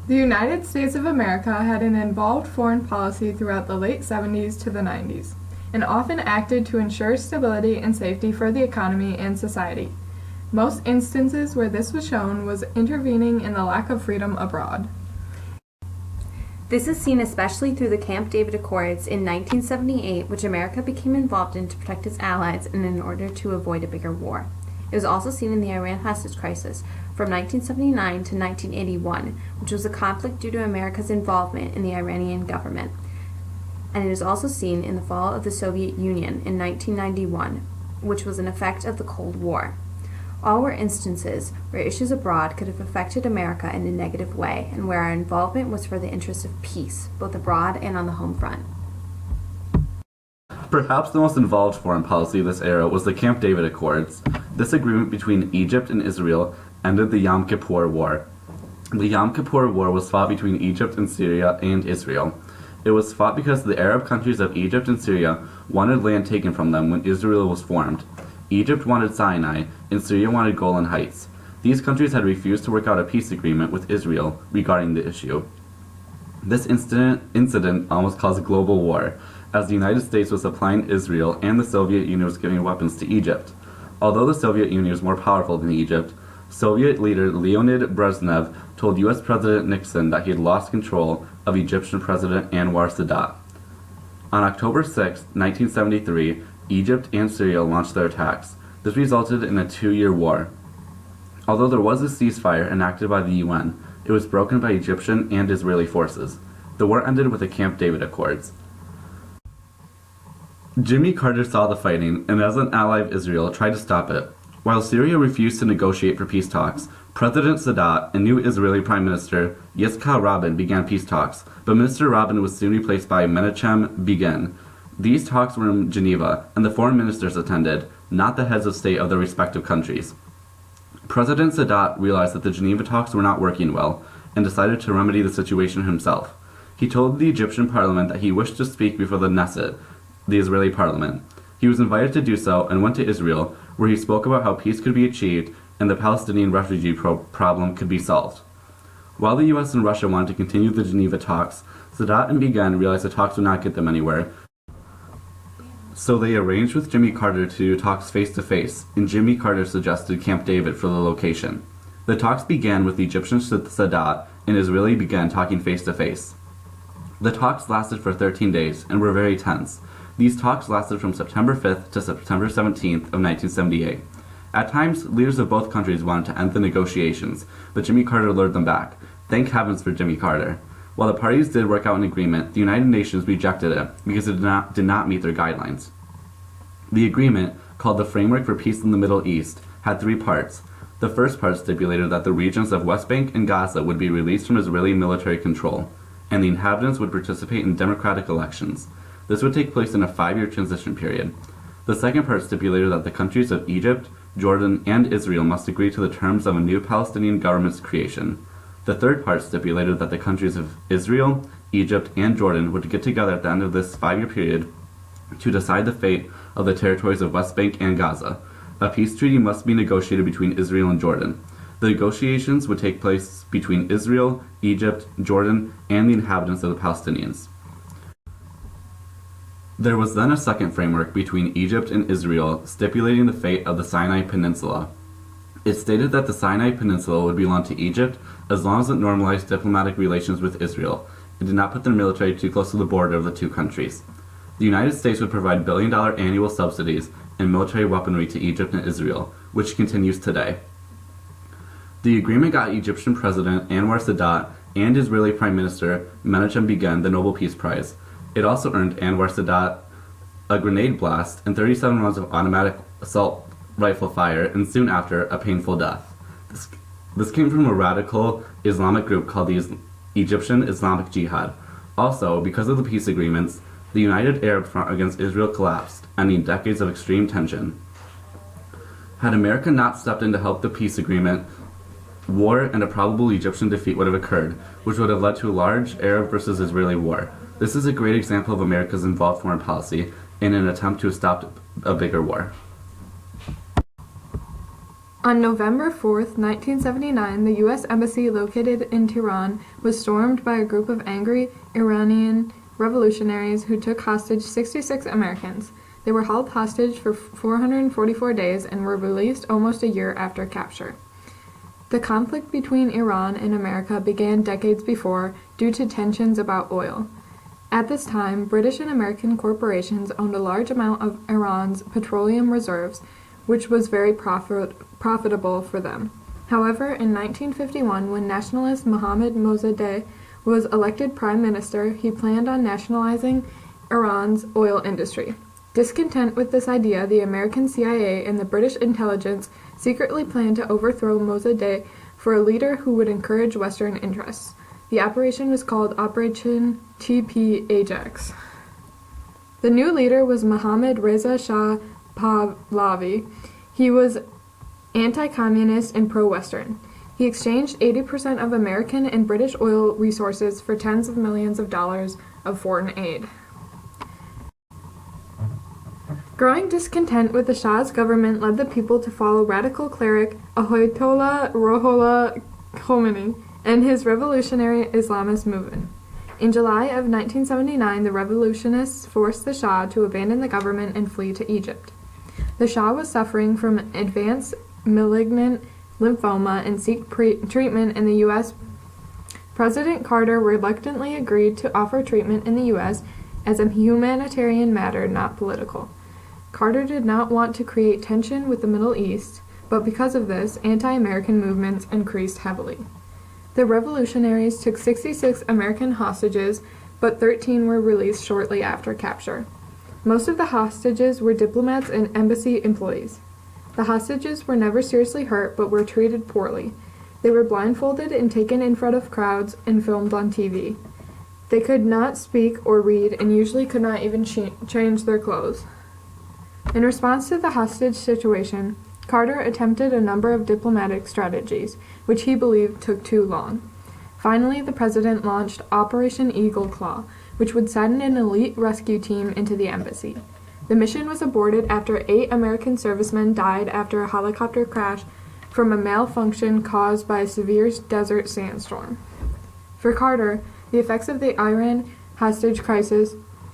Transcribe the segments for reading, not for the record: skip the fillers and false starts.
The United States of America had an involved foreign policy throughout the late 70s to the 90s, and often acted to ensure stability and safety for the economy and society. Most instances where this was shown was intervening in the lack of freedom abroad. This is seen especially through the Camp David Accords in 1978, which America became involved in to protect its allies and in order to avoid a bigger war. It was also seen in the Iran hostage crisis from 1979 to 1981, which was a conflict due to America's involvement in the Iranian government. And it is also seen in the fall of the Soviet Union in 1991, which was an effect of the Cold War. All were instances where issues abroad could have affected America in a negative way, and where our involvement was for the interest of peace, both abroad and on the home front. Perhaps the most involved foreign policy of this era was the Camp David Accords. This agreement between Egypt and Israel ended the Yom Kippur War. The Yom Kippur War was fought between Egypt and Syria and Israel. It was fought because the Arab countries of Egypt and Syria wanted land taken from them when Israel was formed. Egypt wanted Sinai, and Syria wanted Golan Heights. These countries had refused to work out a peace agreement with Israel regarding the issue. This incident almost caused a global war, as the United States was supplying Israel and the Soviet Union was giving weapons to Egypt. Although the Soviet Union was more powerful than Egypt, Soviet leader Leonid Brezhnev told U.S. President Nixon that he had lost control of Egyptian President Anwar Sadat. On October 6, 1973, Egypt and Syria launched their attacks. This resulted in a 2-year war. Although there was a ceasefire enacted by the UN, it was broken by Egyptian and Israeli forces. The war ended with the Camp David Accords. Jimmy Carter saw the fighting, and as an ally of Israel, tried to stop it. While Syria refused to negotiate for peace talks, President Sadat and new Israeli Prime Minister Yitzhak Rabin began peace talks, but Minister Rabin was soon replaced by Menachem Begin. These talks were in Geneva, and the foreign ministers attended, not the heads of state of their respective countries. President Sadat realized that the Geneva talks were not working well, and decided to remedy the situation himself. He told the Egyptian parliament that he wished to speak before the Knesset, the Israeli parliament. He was invited to do so and went to Israel, where he spoke about how peace could be achieved and the Palestinian refugee problem could be solved. While the US and Russia wanted to continue the Geneva talks, Sadat and Begin realized the talks would not get them anywhere, so they arranged with Jimmy Carter to do talks face-to-face, and Jimmy Carter suggested Camp David for the location. The talks began with the Egyptian Sadat and Israeli Begin talking face-to-face. The talks lasted for 13 days and were very tense. These talks lasted from September 5th to September 17th of 1978. At times, leaders of both countries wanted to end the negotiations, but Jimmy Carter lured them back. Thank heavens for Jimmy Carter. While the parties did work out an agreement, the United Nations rejected it because it did not meet their guidelines. The agreement, called the Framework for Peace in the Middle East, had 3 parts. The first part stipulated that the regions of West Bank and Gaza would be released from Israeli military control, and the inhabitants would participate in democratic elections. This would take place in a 5-year transition period. The second part stipulated that the countries of Egypt, Jordan, and Israel must agree to the terms of a new Palestinian government's creation. The third part stipulated that the countries of Israel, Egypt, and Jordan would get together at the end of this 5-year period to decide the fate of the territories of West Bank and Gaza. A peace treaty must be negotiated between Israel and Jordan. The negotiations would take place between Israel, Egypt, Jordan, and the inhabitants of the Palestinians. There was then a second framework between Egypt and Israel stipulating the fate of the Sinai Peninsula. It stated that the Sinai Peninsula would belong to Egypt as long as it normalized diplomatic relations with Israel and did not put their military too close to the border of the two countries. The United States would provide billion-dollar annual subsidies and military weaponry to Egypt and Israel, which continues today. The agreement got Egyptian President Anwar Sadat and Israeli Prime Minister Menachem Begin the Nobel Peace Prize. It also earned Anwar Sadat a grenade blast and 37 rounds of automatic assault rifle fire, and soon after, a painful death. This came from a radical Islamic group called the Egyptian Islamic Jihad. Also, because of the peace agreements, the United Arab Front against Israel collapsed, ending decades of extreme tension. Had America not stepped in to help the peace agreement, war and a probable Egyptian defeat would have occurred, which would have led to a large Arab versus Israeli war. This is a great example of America's involved foreign policy in an attempt to stop a bigger war. On November 4th, 1979, the U.S. Embassy located in Tehran was stormed by a group of angry Iranian revolutionaries who took hostage 66 Americans. They were held hostage for 444 days and were released almost a year after capture. The conflict between Iran and America began decades before due to tensions about oil. At this time, British and American corporations owned a large amount of Iran's petroleum reserves, which was very profitable for them. However, in 1951, when nationalist Mohammad Mosaddegh was elected prime minister, he planned on nationalizing Iran's oil industry. Discontent with this idea, the American CIA and the British intelligence secretly planned to overthrow Mossadegh for a leader who would encourage Western interests. The operation was called Operation TP Ajax. The new leader was Mohammad Reza Shah Pahlavi. He was anti-communist and pro-Western. He exchanged 80% of American and British oil resources for tens of millions of dollars of foreign aid. Growing discontent with the Shah's government led the people to follow radical cleric Ayatollah Ruhollah Khomeini and his revolutionary Islamist movement. In July of 1979, the revolutionists forced the Shah to abandon the government and flee to Egypt. The Shah was suffering from advanced malignant lymphoma and seek treatment in the U.S. President Carter reluctantly agreed to offer treatment in the U.S. as a humanitarian matter, not political. Carter did not want to create tension with the Middle East, but because of this, anti-American movements increased heavily. The revolutionaries took 66 American hostages, but 13 were released shortly after capture. Most of the hostages were diplomats and embassy employees. The hostages were never seriously hurt, but were treated poorly. They were blindfolded and taken in front of crowds and filmed on TV. They could not speak or read and usually could not even change their clothes. In response to the hostage situation, Carter attempted a number of diplomatic strategies, which he believed took too long. Finally, the president launched Operation Eagle Claw, which would send an elite rescue team into the embassy. The mission was aborted after 8 American servicemen died after a helicopter crash from a malfunction caused by a severe desert sandstorm. For Carter, the effects of the Iran hostage crisis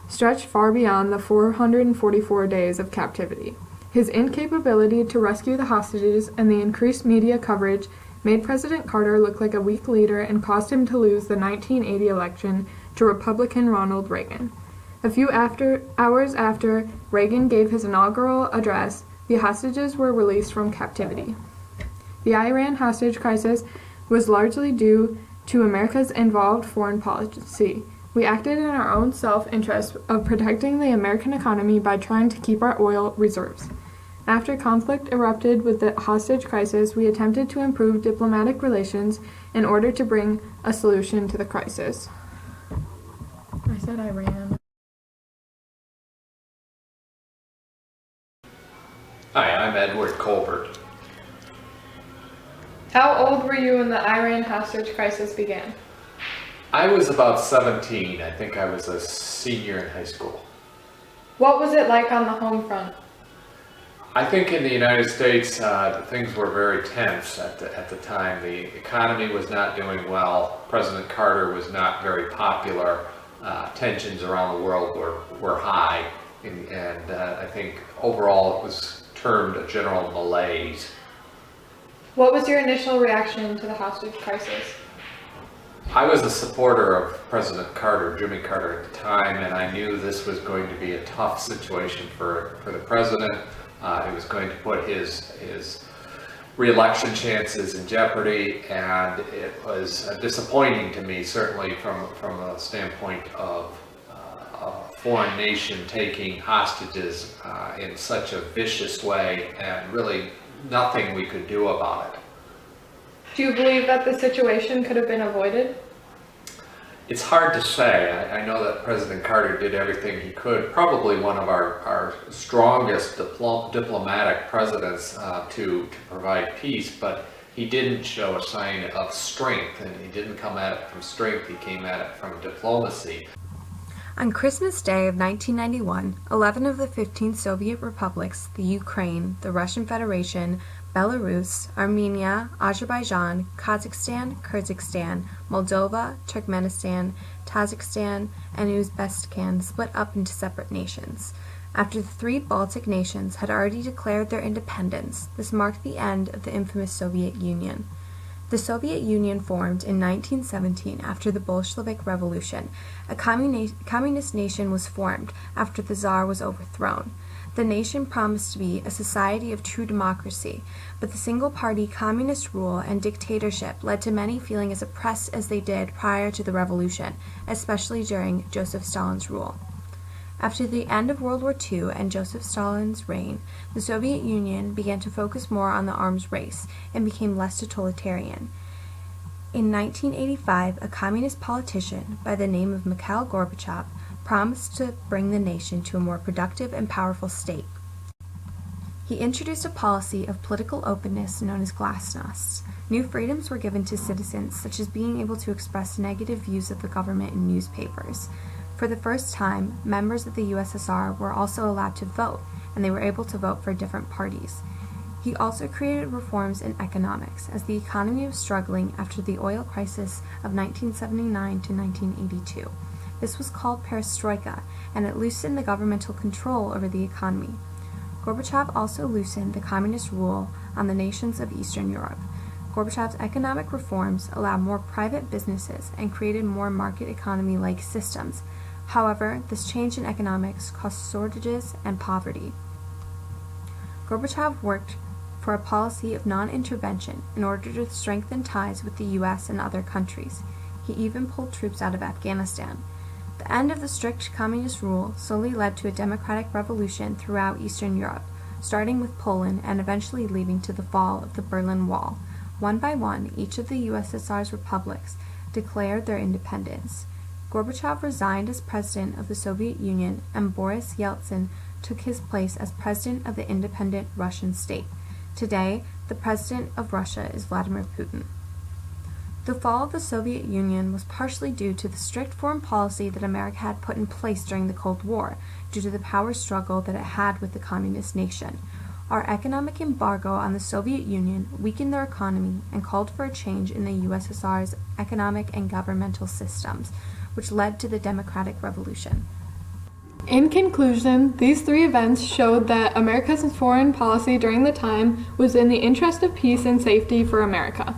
stretched far beyond the 444 days of captivity. His incapability to rescue the hostages and the increased media coverage made President Carter look like a weak leader and caused him to lose the 1980 election to Republican Ronald Reagan. A few hours after Reagan gave his inaugural address, the hostages were released from captivity. The Iran hostage crisis was largely due to America's involved foreign policy. We acted in our own self-interest of protecting the American economy by trying to keep our oil reserves. After conflict erupted with the hostage crisis, we attempted to improve diplomatic relations in order to bring a solution to the crisis. I said Iran. Hi, I'm Edward Colbert. How old were you when the Iran hostage crisis began? I was about 17. I think I was a senior in high school. What was it like on the home front? I think in the United States, things were very tense at the time. The economy was not doing well. President Carter was not very popular. Tensions around the world were high. And I think overall it was termed a general malaise. What was your initial reaction to the hostage crisis? I was a supporter of President Carter, Jimmy Carter at the time, and I knew this was going to be a tough situation for the president. It was going to put his re-election chances in jeopardy, and it was disappointing to me, certainly from a standpoint of a foreign nation taking hostages in such a vicious way, and really nothing we could do about it. Do you believe that the situation could have been avoided? It's hard to say. I know that President Carter did everything he could, probably one of our strongest diplomatic presidents to provide peace, but he didn't show a sign of strength, and he didn't come at it from strength, he came at it from diplomacy. On Christmas Day of 1991, 11 of the 15 Soviet republics, the Ukraine, the Russian Federation, Belarus, Armenia, Azerbaijan, Kazakhstan, Kyrgyzstan, Moldova, Turkmenistan, Tajikistan, and Uzbekistan split up into separate nations. After the three Baltic nations had already declared their independence, this marked the end of the infamous Soviet Union. The Soviet Union formed in 1917 after the Bolshevik Revolution. A communist nation was formed after the Tsar was overthrown. The nation promised to be a society of true democracy, but the single-party communist rule and dictatorship led to many feeling as oppressed as they did prior to the revolution, especially during Joseph Stalin's rule. After the end of World War II and Joseph Stalin's reign, the Soviet Union began to focus more on the arms race and became less totalitarian. In 1985, a communist politician by the name of Mikhail Gorbachev promised to bring the nation to a more productive and powerful state. He introduced a policy of political openness known as glasnost. New freedoms were given to citizens, such as being able to express negative views of the government in newspapers. For the first time, members of the USSR were also allowed to vote, and they were able to vote for different parties. He also created reforms in economics, as the economy was struggling after the oil crisis of 1979 to 1982. This was called perestroika, and it loosened the governmental control over the economy. Gorbachev also loosened the communist rule on the nations of Eastern Europe. Gorbachev's economic reforms allowed more private businesses and created more market economy-like systems. However, this change in economics caused shortages and poverty. Gorbachev worked for a policy of non-intervention in order to strengthen ties with the U.S. and other countries. He even pulled troops out of Afghanistan. The end of the strict communist rule slowly led to a democratic revolution throughout Eastern Europe, starting with Poland and eventually leading to the fall of the Berlin Wall. One by one, each of the USSR's republics declared their independence. Gorbachev resigned as president of the Soviet Union, and Boris Yeltsin took his place as president of the independent Russian state. Today, the president of Russia is Vladimir Putin. The fall of the Soviet Union was partially due to the strict foreign policy that America had put in place during the Cold War, due to the power struggle that it had with the communist nation. Our economic embargo on the Soviet Union weakened their economy and called for a change in the USSR's economic and governmental systems, which led to the democratic revolution. In conclusion, these three events showed that America's foreign policy during the time was in the interest of peace and safety for America.